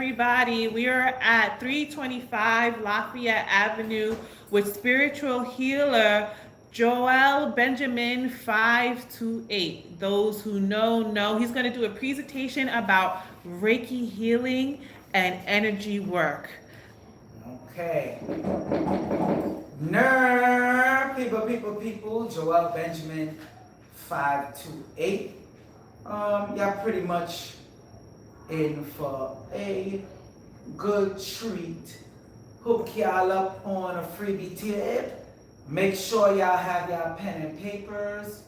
everybody. We are at 325 Lafayette Avenue with spiritual healer Joel Benjamin 528. Those who know. He's going to do a presentation about Reiki healing and energy work. Okay. People. Joel Benjamin 528. Y'all pretty much in for a good treat. Hook y'all up on a freebie tip. Make sure y'all have y'all pen and papers.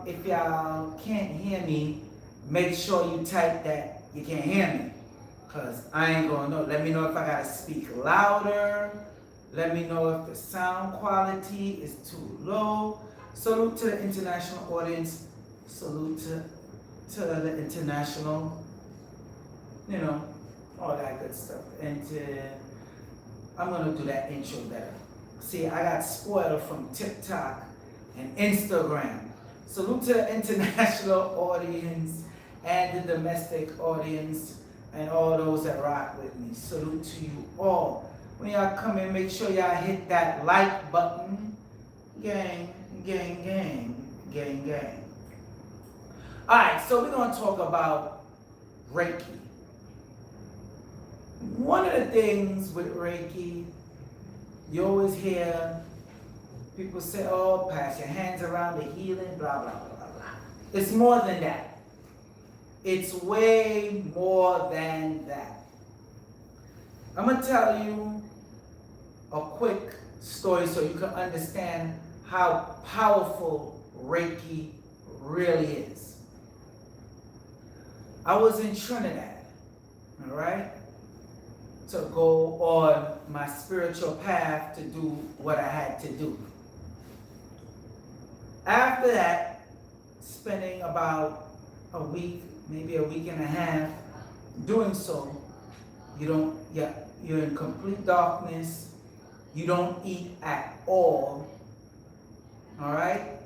If y'all can't hear me, make sure you type that you can't hear me. Cause I ain't gonna know. Let me know if I gotta speak louder. Let me know if the sound quality is too low. Salute to the international audience. Salute to the international, all that good stuff. And I'm gonna do that intro better. See, I got spoiled from TikTok and Instagram. Salute to the international audience and the domestic audience and all those that rock with me. Salute to you all. When y'all come in, make sure y'all hit that like button. Gang. Alright, so we're going to talk about Reiki. One of the things with Reiki, you always hear people say, oh, pass your hands around the healing, blah, blah, blah, blah, blah. It's more than that. It's way more than that. I'm going to tell you a quick story so you can understand how powerful Reiki really is. I was in Trinidad, all right, to go on my spiritual path to do what I had to do. After that, spending about a week, maybe a week and a half, doing so, you're in complete darkness. You don't eat at all right?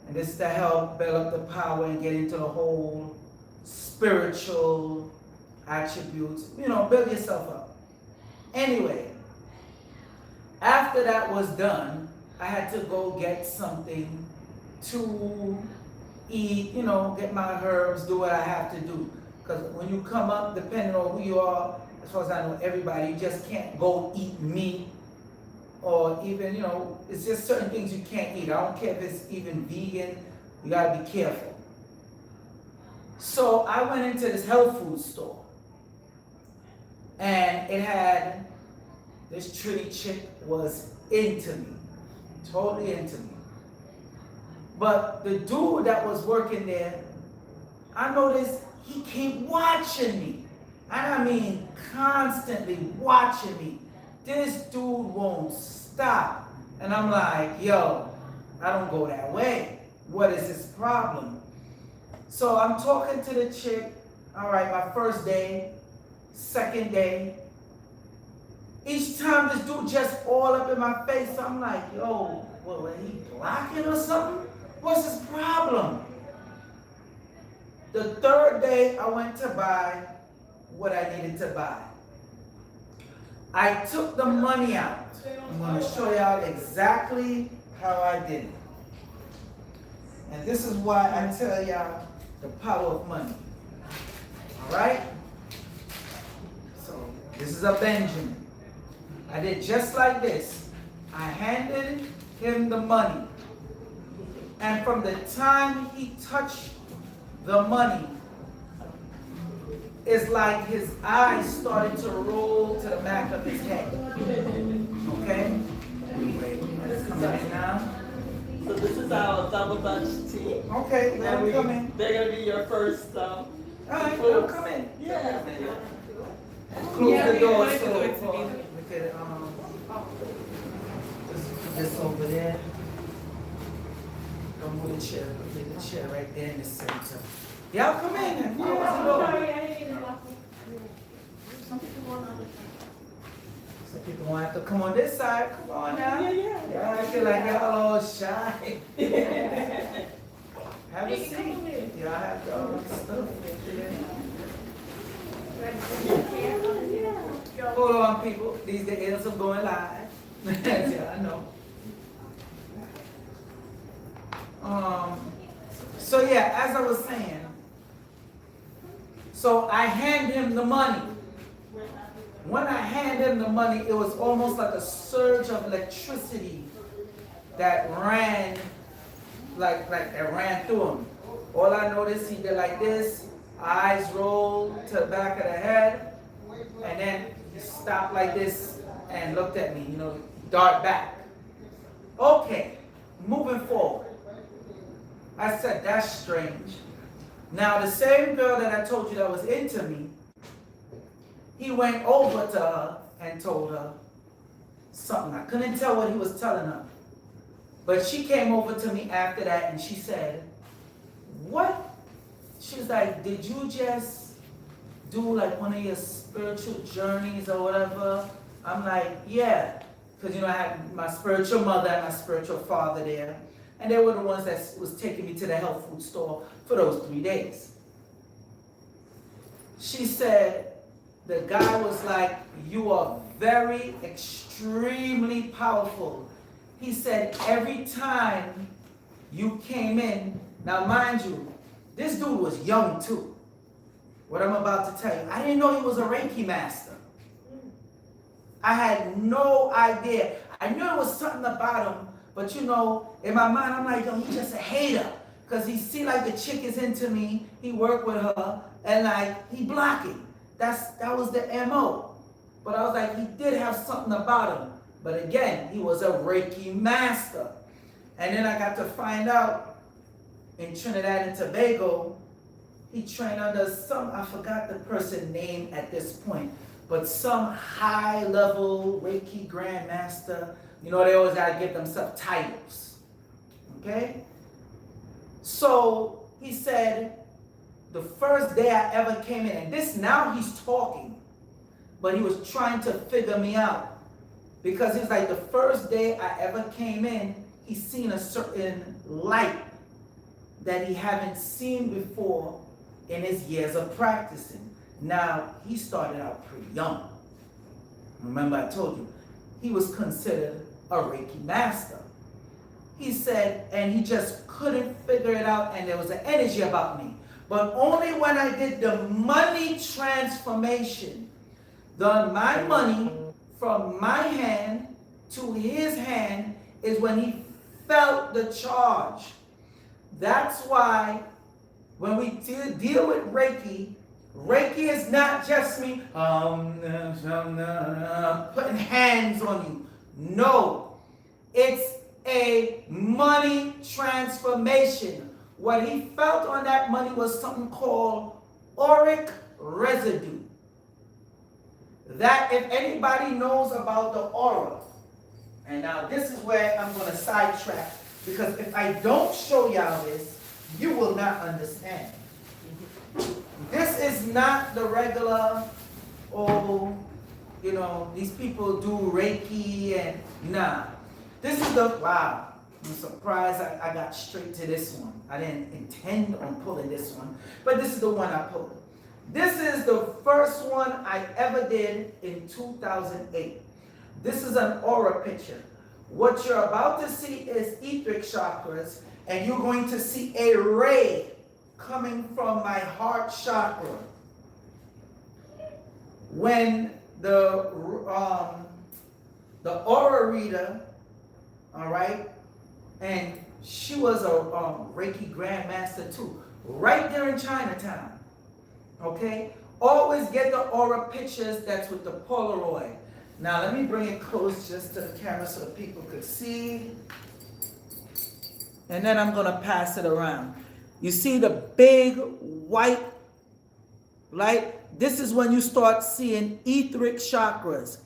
And this is to help build up the power and get into the whole spiritual attributes, build yourself up. Anyway, after that was done, I had to go get something to eat, get my herbs, do what I have to do. Because when you come up, depending on who you are, as far as I know everybody, you just can't go eat meat or even, it's just certain things you can't eat. I don't care if it's even vegan, you gotta be careful. So I went into this health food store and it had, this Trini chick was into me, totally into me. But the dude that was working there, I noticed he kept watching me. And I mean constantly watching me. This dude won't stop. And I'm like, yo, I don't go that way. What is his problem? So I'm talking to the chick. All right, my first day, second day. Each time this dude just all up in my face. I'm like, yo, was he blocking or something? What's his problem? The third day, I went to buy what I needed to buy. I took the money out. I'm going to show y'all exactly how I did it. And this is why I tell y'all the power of money. All right? So this is a Benjamin. I did just like this. I handed him the money. And from the time he touched the money, it's like his eyes started to roll to the back of his head. Okay? Wait, let's come in now. So this is our double Dutch tea. Okay, let him come in. They're going to be your first. All right, let him come in. Yeah. Close the door so we could just put this over there. Don't move the chair. Put the chair right there in the center. Y'all come in. Some people want to have to come on this side. Come on now. Y'all feel like y'all all shy. Have a seat. Y'all have your own stuff right there. Hold on, people. These the ends of going live. Yeah, I know. So yeah, as I was saying, so I hand him the money. When I hand him the money, it was almost like a surge of electricity that ran, that ran through him. All I noticed, he did like this, eyes rolled to the back of the head, and then he stopped like this and looked at me, dart back. Okay, moving forward. I said, that's strange. Now, the same girl that I told you that was into me, he went over to her and told her something. I couldn't tell what he was telling her. But she came over to me after that and she said, what? She was like, did you just do like one of your spiritual journeys or whatever? I'm like, yeah. Because, I had my spiritual mother and my spiritual father there. And they were the ones that was taking me to the health food store for those 3 days. She said, the guy was like, you are very, extremely powerful. He said, every time you came in, now mind you, this dude was young too. What I'm about to tell you, I didn't know he was a Reiki master. I had no idea. I knew there was something about him, but in my mind, I'm like, yo, he's just a hater. Because he see like the chick is into me, he worked with her, and like, he blocking. That was the MO. But I was like, he did have something about him. But again, he was a Reiki master. And then I got to find out in Trinidad and Tobago, he trained under I forgot the person's name at this point, but some high-level Reiki grandmaster. They always got to give themselves titles. Okay? So he said, the first day I ever came in, and this now he's talking, but he was trying to figure me out. Because he's like, the first day I ever came in, he seen a certain light that he haven't seen before in his years of practicing. Now, he started out pretty young. Remember I told you, he was considered a Reiki master. He said, and he just couldn't figure it out, and there was an energy about me. But only when I did the money transformation, my money from my hand to his hand is when he felt the charge. That's why when we deal with Reiki, Reiki is not just me putting hands on you. No, it's a money transformation. What he felt on that money was something called auric residue. That, if anybody knows about the aura, and now this is where I'm going to sidetrack, because if I don't show y'all this, you will not understand. This is not the regular, these people do Reiki and nah. This is wow. I'm surprised I got straight to this one. I didn't intend on pulling this one, but this is the one I pulled. This is the first one I ever did in 2008. This is an aura picture. What you're about to see is etheric chakras, and you're going to see a ray coming from my heart chakra. When the aura reader, all right, and she was a Reiki grandmaster too, right there in Chinatown. Okay, always get the aura pictures that's with the Polaroid. Now let me bring it close just to the camera so that people could see. And then I'm gonna pass it around. You see the big white light? This is when you start seeing etheric chakras.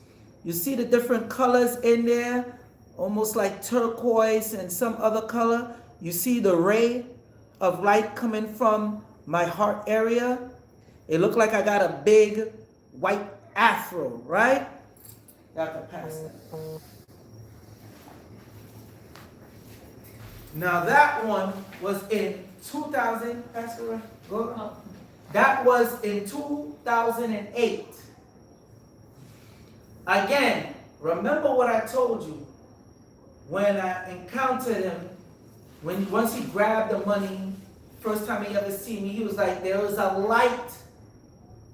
You see the different colors in there, almost like turquoise and some other color. You see the ray of light coming from my heart area. It looked like I got a big white afro, right? Y'all can pass that. Now that one was in 2000, Pastor, go. That was in 2008. Again, remember what I told you when I encountered him, once he grabbed the money, first time he ever seen me, he was like, there was a light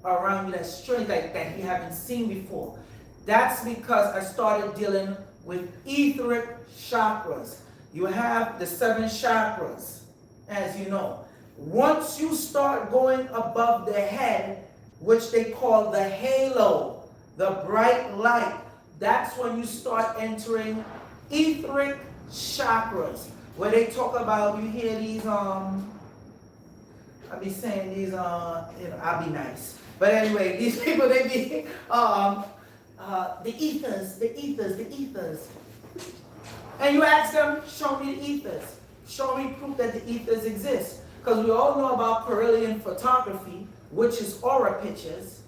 around me that's strange, like that he haven't seen before. That's because I started dealing with etheric chakras. You have the 7 chakras, as you know. Once you start going above the head, which they call the halo, the bright light, that's when you start entering etheric chakras, where they talk about, you hear these, I'll be saying these, I'll be nice. But anyway, these people, they be, the ethers. And you ask them, show me the ethers. Show me proof that the ethers exist. Because we all know about Carillion photography, which is aura pictures,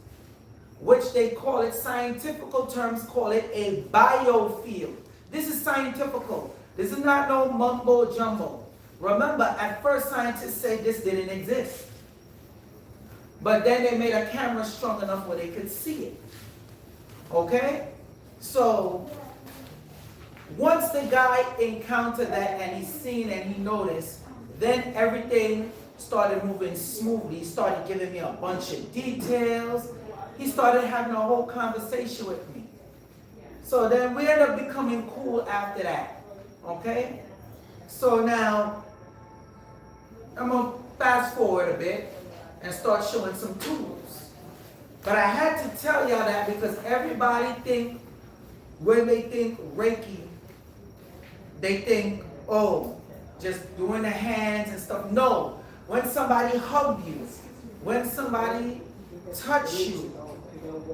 which they call it, scientifical terms call it a biofield. This is scientifical. This is not no mumbo jumbo. Remember, at first scientists said this didn't exist. But then they made a camera strong enough where they could see it. Okay? So, once the guy encountered that and he seen and he noticed, then everything started moving smoothly. He started giving me a bunch of details. He started having a whole conversation with me. So then we ended up becoming cool after that. Okay? So now, I'm going to fast forward a bit and start showing some tools. But I had to tell y'all that because everybody think, when they think Reiki, they think, oh, just doing the hands and stuff. No. When somebody hug you, when somebody touch you,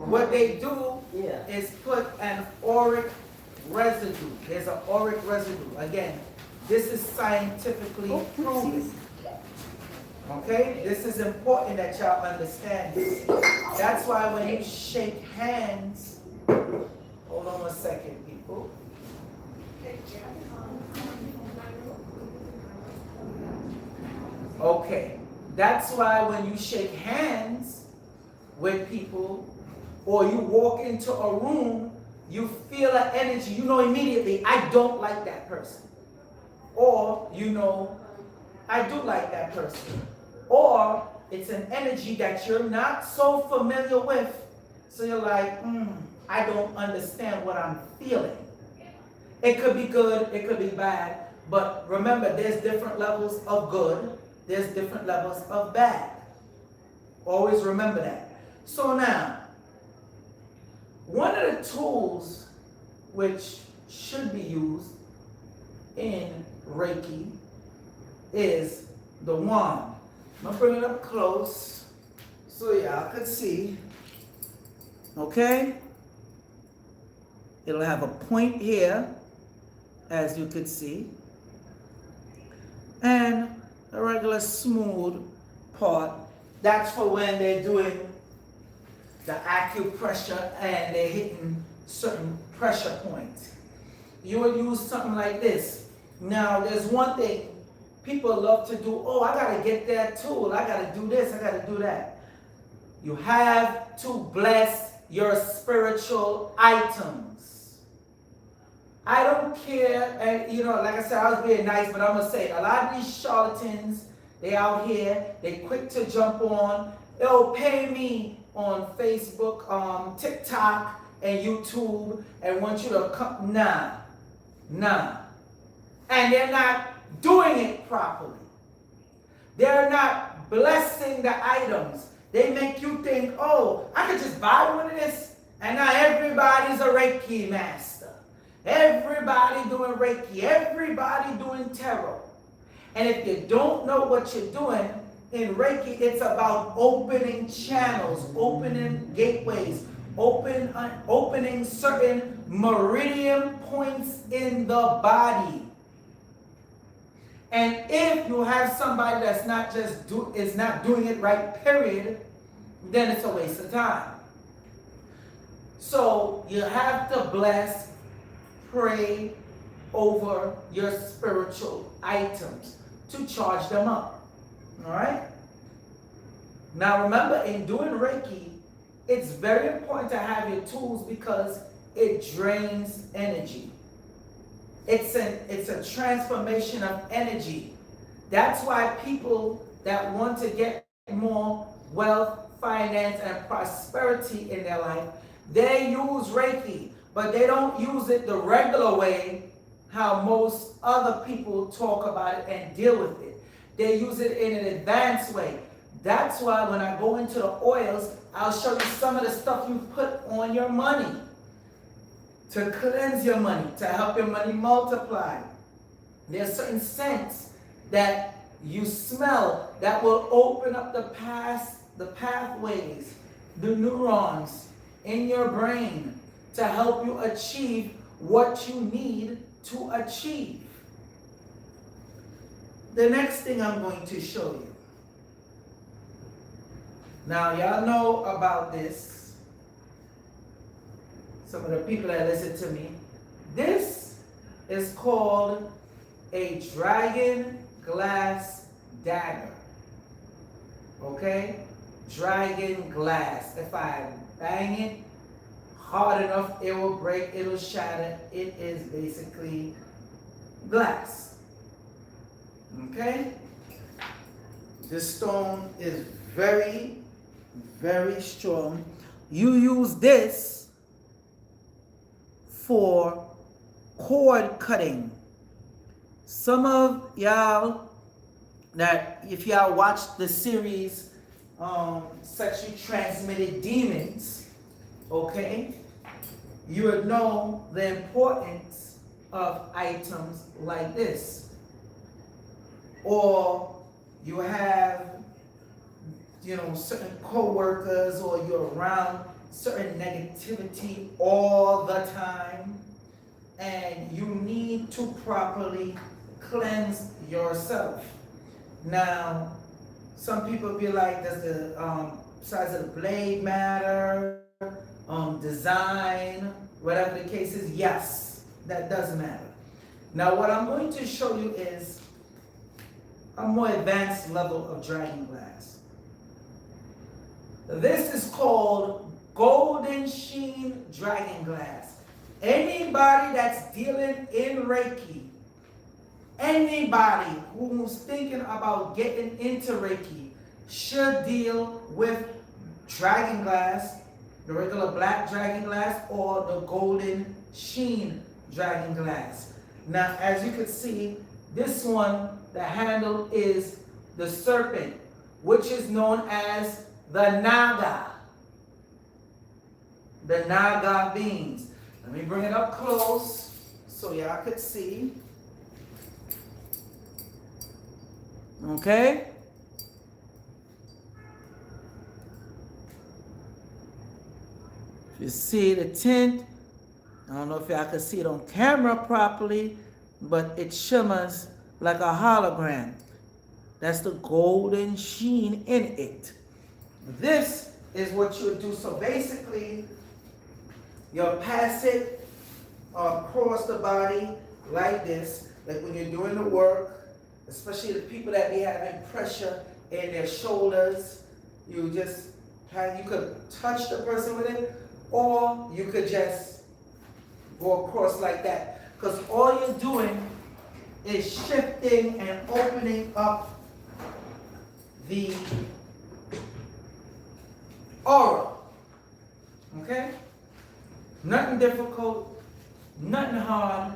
what they do is put an auric residue. There's an auric residue. Again, this is scientifically proven. Okay? This is important that y'all understand this. That's why when you shake hands, hold on 1 second, people. Okay. That's why when you shake hands with people or you walk into a room, you feel an energy. You know immediately, I don't like that person. Or, you know, I do like that person. Or it's an energy that you're not so familiar with. So you're like, I don't understand what I'm feeling. It could be good, it could be bad. But remember, there's different levels of good. There's different levels of bad. Always remember that. So now, one of the tools which should be used in Reiki is the wand. I'm going to bring it up close so y'all can see. Okay? It'll have a point here, as you can see, and a regular smooth part. That's for when they're doing the acupressure and they're hitting certain pressure points. You would use something like this. Now, there's one thing people love to do. Oh, I got to get that tool. I got to do this. I got to do that. You have to bless your spiritual items. I don't care, and you know, like I said, I was being nice, but I'm going to say it. A lot of these charlatans, they out here, they quick to jump on, pay me on Facebook, TikTok, and YouTube, and want you to come. Nah. And they're not doing it properly. They're not blessing the items. They make you think, oh, I could just buy one of this, and now everybody's a Reiki master. Everybody doing Reiki. Everybody doing tarot. And if you don't know what you're doing, in Reiki, it's about opening channels, opening gateways, opening certain meridian points in the body. And if you have somebody that's not is not doing it right, period, then it's a waste of time. So you have to bless, pray over your spiritual items to charge them up. All right? Now remember, in doing Reiki, it's very important to have your tools because it drains energy. It's a transformation of energy. That's why people that want to get more wealth, finance, and prosperity in their life, they use Reiki, but they don't use it the regular way how most other people talk about it and deal with it. They use it in an advanced way. That's why when I go into the oils, I'll show you some of the stuff you put on your money to cleanse your money, to help your money multiply. There's certain scents that you smell that will open up the pathways, the neurons in your brain to help you achieve what you need to achieve. The next thing I'm going to show you. Now, y'all know about this. Some of the people that listen to me. This is called a dragon glass dagger. Okay? Dragon glass. If I bang it hard enough, it will break, it will shatter. It is basically glass. Okay? This stone is very, very strong. You use this for cord cutting. Some of y'all that, if y'all watch the series Sexually Transmitted Demons, okay, you would know the importance of items like this. Or you have, certain co-workers, or you're around certain negativity all the time, and you need to properly cleanse yourself. Now, some people be like, does the size of the blade matter? Design, whatever the case is, yes, that does matter. Now, what I'm going to show you is a more advanced level of dragon glass. This is called golden sheen dragon glass. Anybody that's dealing in Reiki, anybody who's thinking about getting into Reiki should deal with dragon glass, the regular black dragon glass, or the golden sheen dragon glass. Now, as you can see, this one, the handle is the serpent, which is known as the Naga. The Naga beings. Let me bring it up close so y'all could see. Okay? If you see the tint, I don't know if y'all can see it on camera properly, but it shimmers like a hologram. That's the golden sheen in it. This is what you would do. So basically, you'll pass it across the body like this, like when you're doing the work, especially the people that be having pressure in their shoulders. You could touch the person with it, or you could just go across like that. Because all you're doing is shifting and opening up the aura. Okay? Nothing difficult, nothing hard,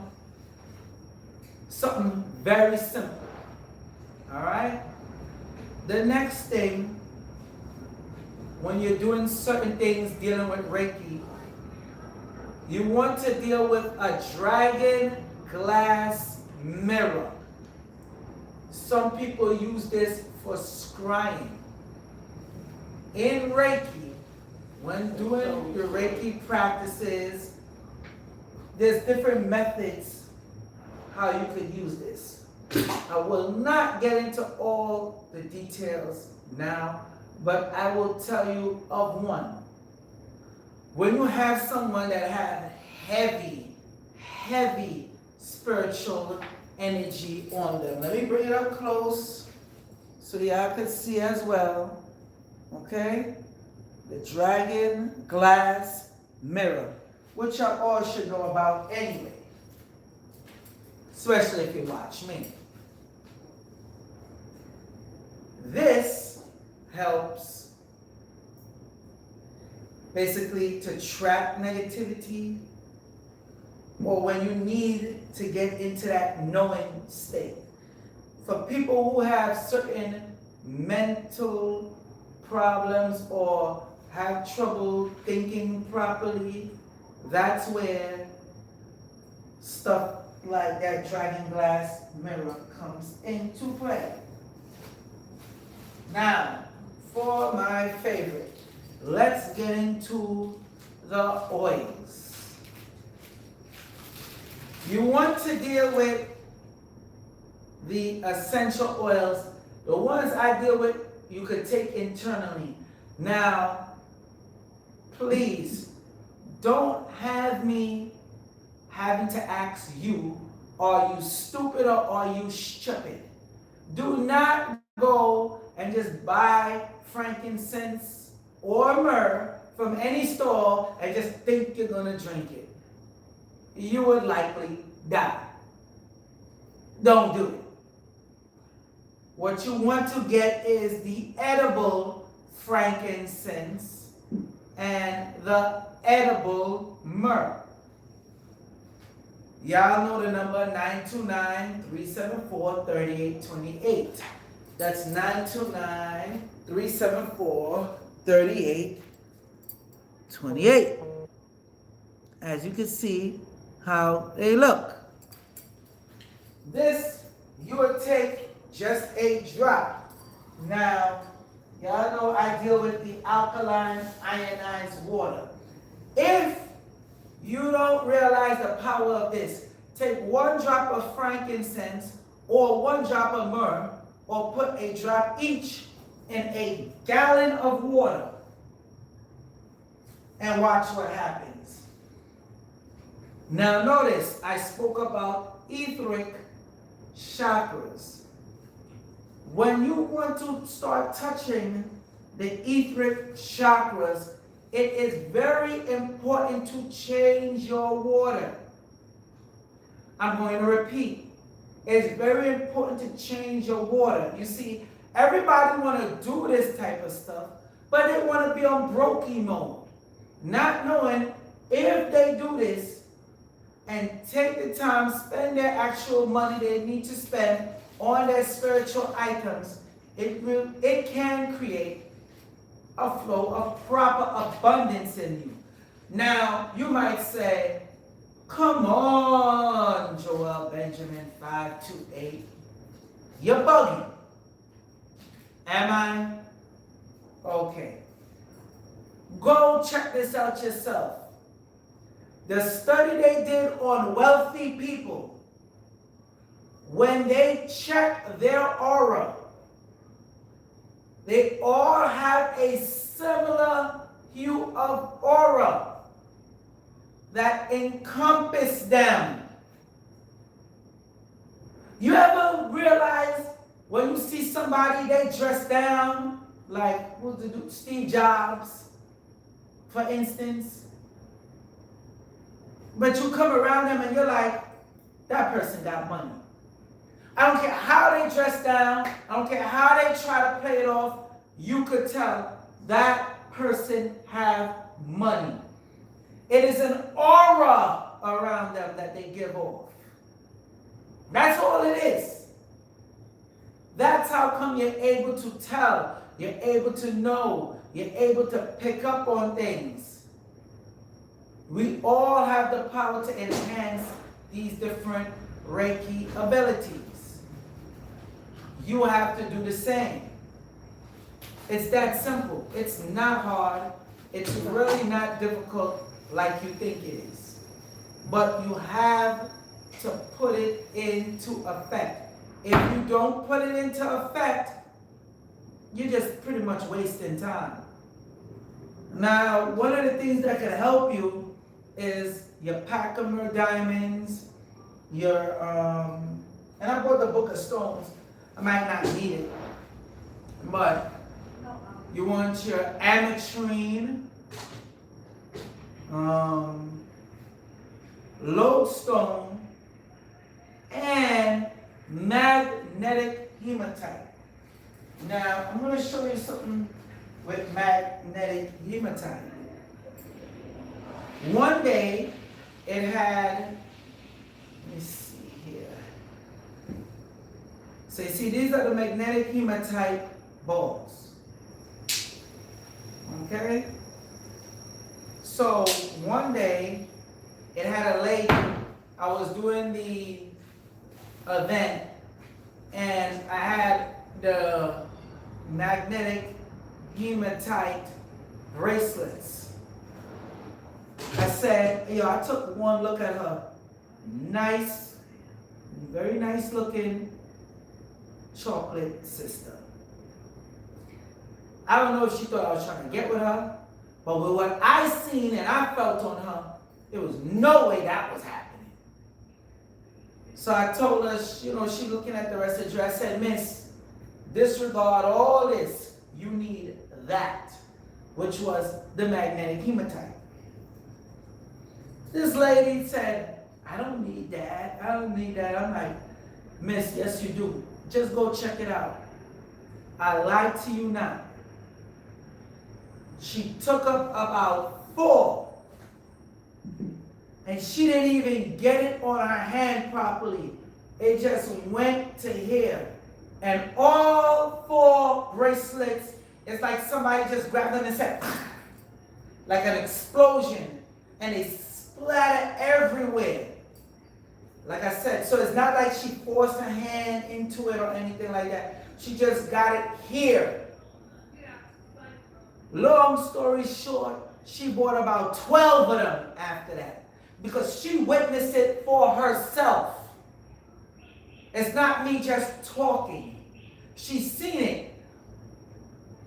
something very simple. Alright? The next thing, when you're doing certain things dealing with Reiki, you want to deal with a dragon glass mirror. Some people use this for scrying. In Reiki, when doing your Reiki practices, there's different methods how you could use this. I will not get into all the details now, but I will tell you of one. When you have someone that has heavy spiritual energy on them. Let me bring it up close so y'all can see as well. Okay? The dragon glass mirror, which y'all all should know about anyway. Especially if you watch me. This helps basically to trap negativity or when you need to get into that knowing state. For people who have certain mental problems or have trouble thinking properly, that's where stuff like that dragon glass mirror comes into play. Now, for my favorite, let's get into the oils. You want to deal with the essential oils. The ones I deal with, you could take internally. Now, please, don't have me having to ask you, are you stupid or are you stupid? Do not go and just buy frankincense or myrrh from any store and just think you're going to drink it. You would likely die. Don't do it. What you want to get is the edible frankincense and the edible myrrh. Y'all know the number 929-374-3828. That's 929-374-3828. As you can see how they look. This you would take just a drop. Now, y'all know I deal with the alkaline ionized water. If you don't realize the power of this, take 1 drop of frankincense or 1 drop of myrrh, or put a drop each in a gallon of water and watch what happens. Now notice, I spoke about etheric chakras. When you want to start touching the etheric chakras, it is very important to change your water. I'm going to repeat. It's very important to change your water. You see, everybody want to do this type of stuff, but they want to be on brokey mode. Not knowing if they do this and take the time, spend their actual money they need to spend on their spiritual items, it can create a flow of proper abundance in you. Now, you might say, come on, Joel Benjamin 528. You're bugging. Am I? Okay. Go check this out yourself. The study they did on wealthy people, when they check their aura, they all have a similar hue of aura that encompass them. You ever realize when you see somebody, they dress down, like Steve Jobs, for instance, but you come around them and you're like, that person got money. I don't care how they dress down, I don't care how they try to play it off, you could tell that person have money. It is an aura around them that they give off. That's all it is. That's how come you're able to tell, you're able to know, you're able to pick up on things. We all have the power to enhance these different Reiki abilities. You have to do the same. It's that simple. It's not hard. It's really not difficult like you think it is. But you have to put it into effect. If you don't put it into effect, you're just pretty much wasting time. Now, one of the things that can help you is your Pachymer diamonds, your, and I bought the Book of Stones. I might not need it, but You want your ametrine, lodestone, and magnetic hematite. Now, I'm going to show you something with magnetic hematite. One day, it had, let me see here. So you see, these are the magnetic hematite balls. Okay? So one day, it had a lady, I was doing the event, and I had the magnetic hematite bracelets. I said, yo, I took one look at her. Nice, very nice looking chocolate sister. I don't know if she thought I was trying to get with her, but with what I seen and I felt on her, there was no way that was happening. So I told her, you know, she looking at the residue. I said, Miss, disregard all this. You need that, which was the magnetic hematite. This lady said, I don't need that. I don't need that. I'm like, Miss, yes you do. Just go check it out. I lied to you not. She took up about 4. And she didn't even get it on her hand properly. It just went to here. And all 4 bracelets, it's like somebody just grabbed them and said, like an explosion. And they splattered everywhere. Like I said, so it's not like she forced her hand into it or anything like that. She just got it here. Long story short, she bought about 12 of them after that. Because she witnessed it for herself. It's not me just talking. She's seen it.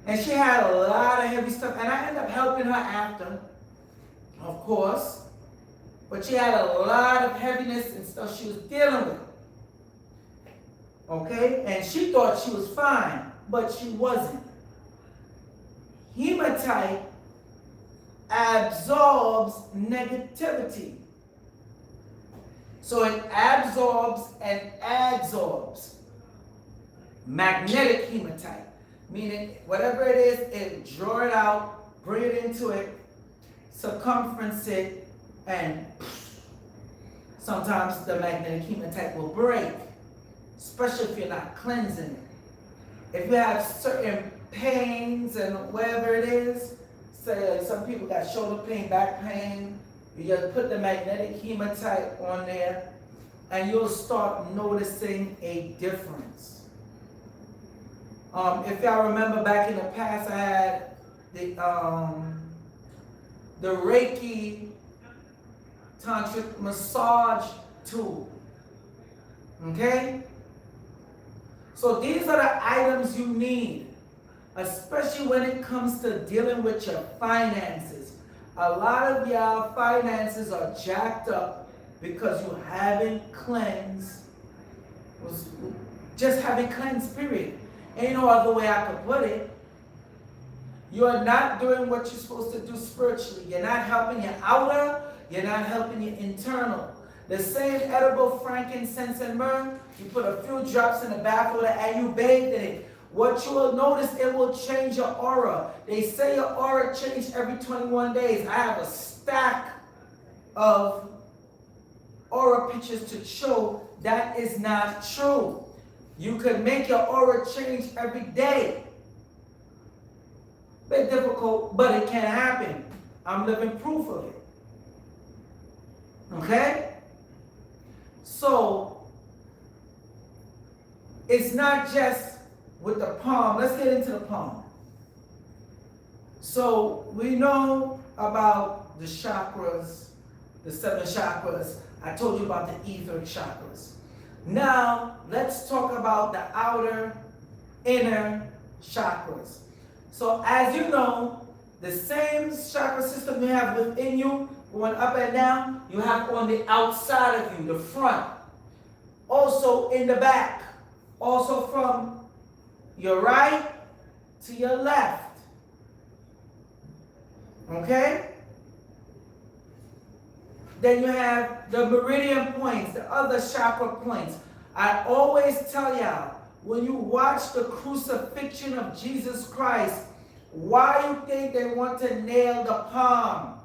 And she had a lot of heavy stuff. And I ended up helping her after, of course. But she had a lot of heaviness and stuff she was dealing with. Okay? And she thought she was fine, but she wasn't. Hematite absorbs negativity. So it absorbs and adsorbs. Magnetic hematite, meaning whatever it is, it draw it out, bring it into it, circumference it, and sometimes the magnetic hematite will break, especially if you're not cleansing it. If you have certain pains and whatever it is, say some people got shoulder pain, back pain, you just put the magnetic hematite on there and you'll start noticing a difference. If y'all remember back in the past, I had the Reiki tantric massage tool. Okay? So these are the items you need, especially when it comes to dealing with your finances. A lot of y'all finances are jacked up because you haven't cleansed, just haven't cleansed, period. Ain't no other way I could put it. You're not doing what you're supposed to do spiritually. You're not helping your outer, you're not helping your internal. The same edible frankincense and myrrh, you put a few drops in the bath water and you bathe in it. What you will notice, it will change your aura. They say your aura changes every 21 days. I have a stack of aura pictures to show that is not true. You could make your aura change every day. Bit difficult, but it can happen. I'm living proof of it. Okay? So, it's not just with the palm. Let's get into the palm. So, we know about the chakras, the 7 chakras. I told you about the etheric chakras. Now, let's talk about the outer, inner chakras. So, as you know, the same chakra system you have within you, going up and down, you have on the outside of you, the front. Also in the back. Also from your right to your left. Okay? Then you have the meridian points, the other chakra points. I always tell y'all, when you watch the crucifixion of Jesus Christ, why you think they want to nail the palm?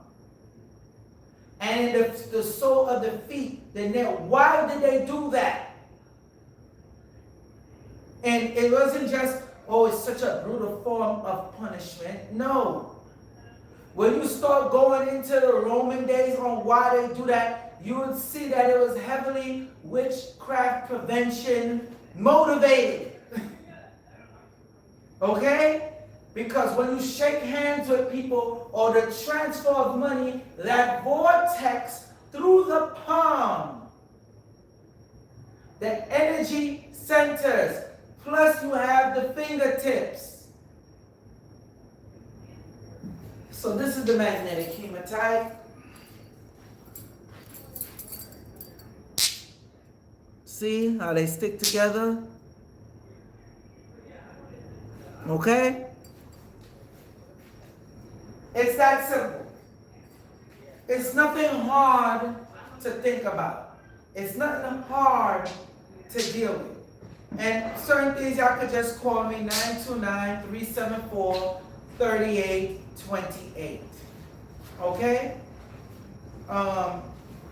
And in the sole of the feet, they nail. Why did they do that? And it wasn't just, oh, it's such a brutal form of punishment. No. When you start going into the Roman days on why they do that, you would see that it was heavily witchcraft prevention motivated. Okay? Because when you shake hands with people or the transfer of money, that vortex through the palm, the energy centers, plus you have the fingertips. So this is the magnetic hematite. See how they stick together? Okay? It's that simple. It's nothing hard to think about. It's nothing hard to deal with. And certain things y'all could just call me 929-374-3828. Okay?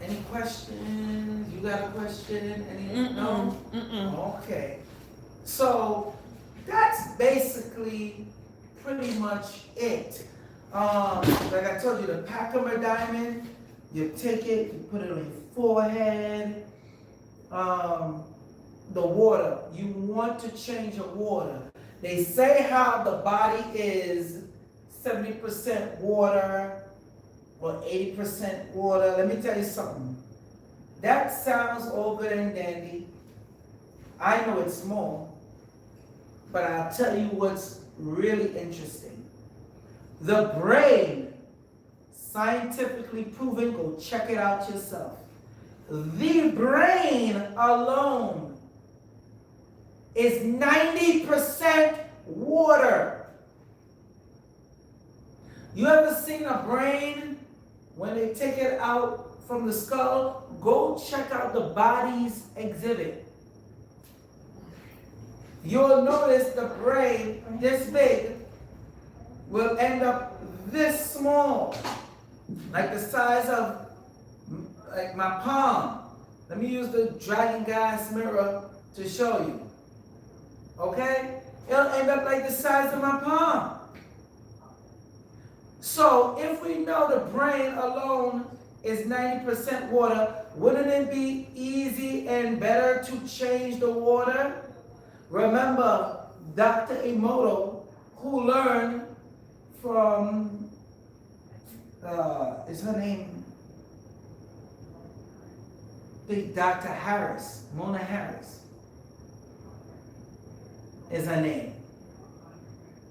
Any questions? You got a question? No? Okay. So that's basically pretty much it. Like I told you, the Pachymer diamond, you take it, you put it on your forehead. The water, you want to change the water. They say how the body is 70% water or 80% water. Let me tell you something. That sounds all good and dandy. I know it's more, but I'll tell you what's really interesting. The brain, scientifically proven, go check it out yourself. The brain alone is 90% water. You ever seen a brain when they take it out from the skull? Go check out the body's exhibit. You'll notice the brain, this big, will end up this small, like the size of like my palm. Let me use the dragon glass mirror to show you. Okay? It'll end up like the size of my palm. So if we know the brain alone is 90% water, wouldn't it be easy and better to change the water? Remember Dr. Emoto, who learned from, is her name? Dr. Harris, Mona Harris is her name.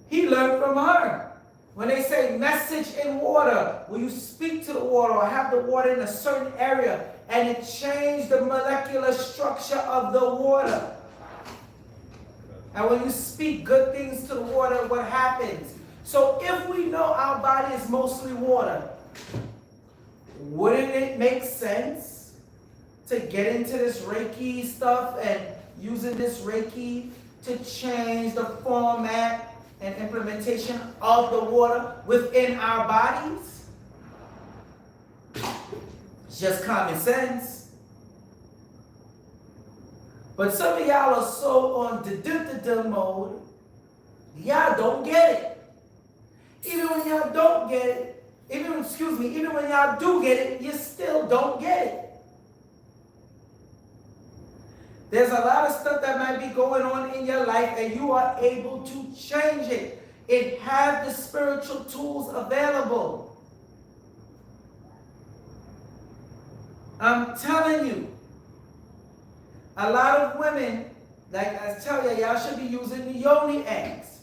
He learned from her. When they say message in water, will you speak to the water or have the water in a certain area and it changed the molecular structure of the water? And when you speak good things to the water, what happens? So if we know our body is mostly water, wouldn't it make sense to get into this Reiki stuff and using this Reiki to change the format and implementation of the water within our bodies? It's just common sense. But some of y'all are so on the mode, y'all don't get it. Even when y'all don't get it, even when y'all do get it, you still don't get it. There's a lot of stuff that might be going on in your life and you are able to change it. It has the spiritual tools available. I'm telling you, a lot of women, like I tell you, y'all should be using the yoni eggs.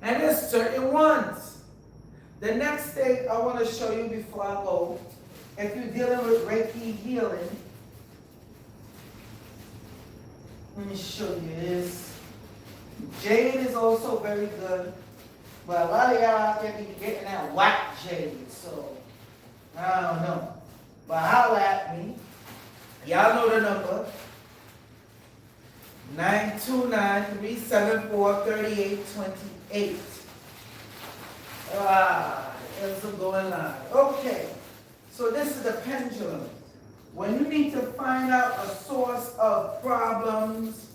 And there's certain ones. The next thing I want to show you before I go, if you're dealing with Reiki healing, let me show you this. Jade is also very good. But a lot of y'all out there be getting that whack jade, so I don't know. But holla at me. Y'all know the number. 929-374-3828. It's going live. Okay, so this is the pendulum. When you need to find out a source of problems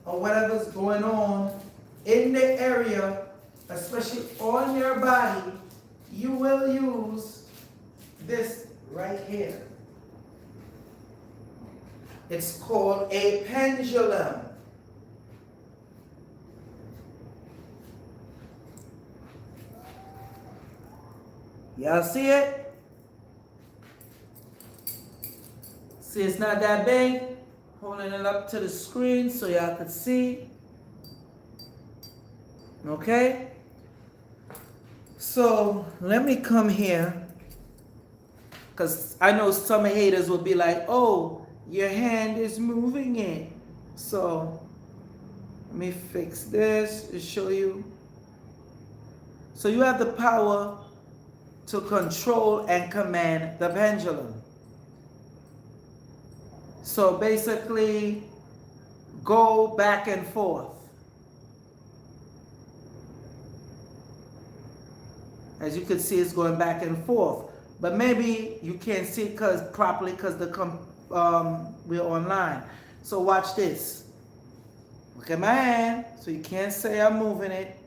or whatever's going on in the area, especially on your body, you will use this right here. It's called a pendulum. Y'all see it? See, it's not that big. Holding it up to the screen so y'all can see. Okay? So, let me come here. Because I know some haters will be like, oh, your hand is moving it. So, let me fix this to show you. So, you have the power to control and command the pendulum. So basically, go back and forth. As you can see, it's going back and forth. But maybe you can't see it properly because we're online. So watch this. Look at my hand, so you can't say I'm moving it.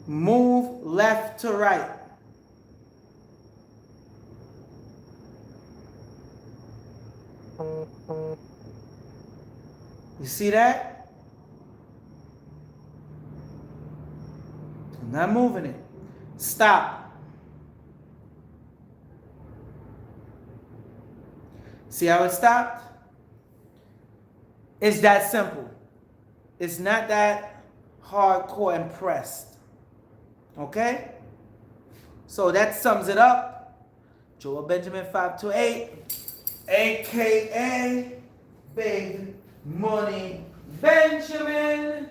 Move left to right. You see that? I'm not moving it. Stop. See how it stopped? It's that simple. It's not that hardcore and pressed. Okay? So that sums it up. Joel Benjamin 528, aka Big Money Benjamin.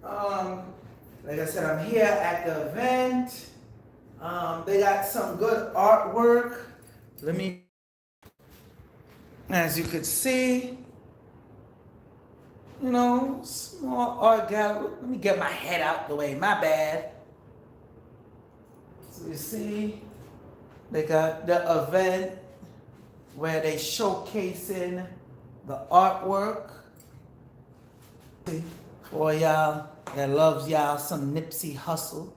Like I said, I'm here at the event. They got some good artwork. As you could see, you know, small art gallery. Let me get my head out the way, my bad. So you see, they got the event where they showcasing the artwork. For y'all that loves y'all some Nipsey Hussle.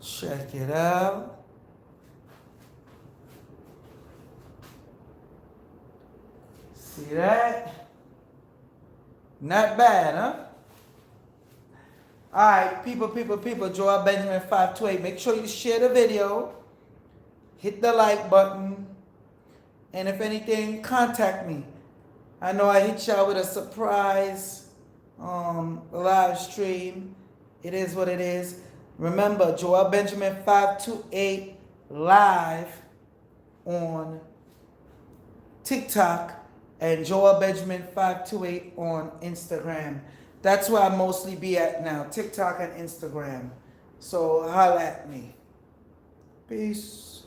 Check it out. See that? Not bad, huh? Alright, people, Joel Benjamin 528. Make sure you share the video. Hit the like button. And if anything, contact me. I know I hit y'all with a surprise live stream. It is what it is. Remember, Joel Benjamin 528 live on TikTok and Joel Benjamin 528 on Instagram. That's where I mostly be at now, TikTok and Instagram. So holla at me. Peace.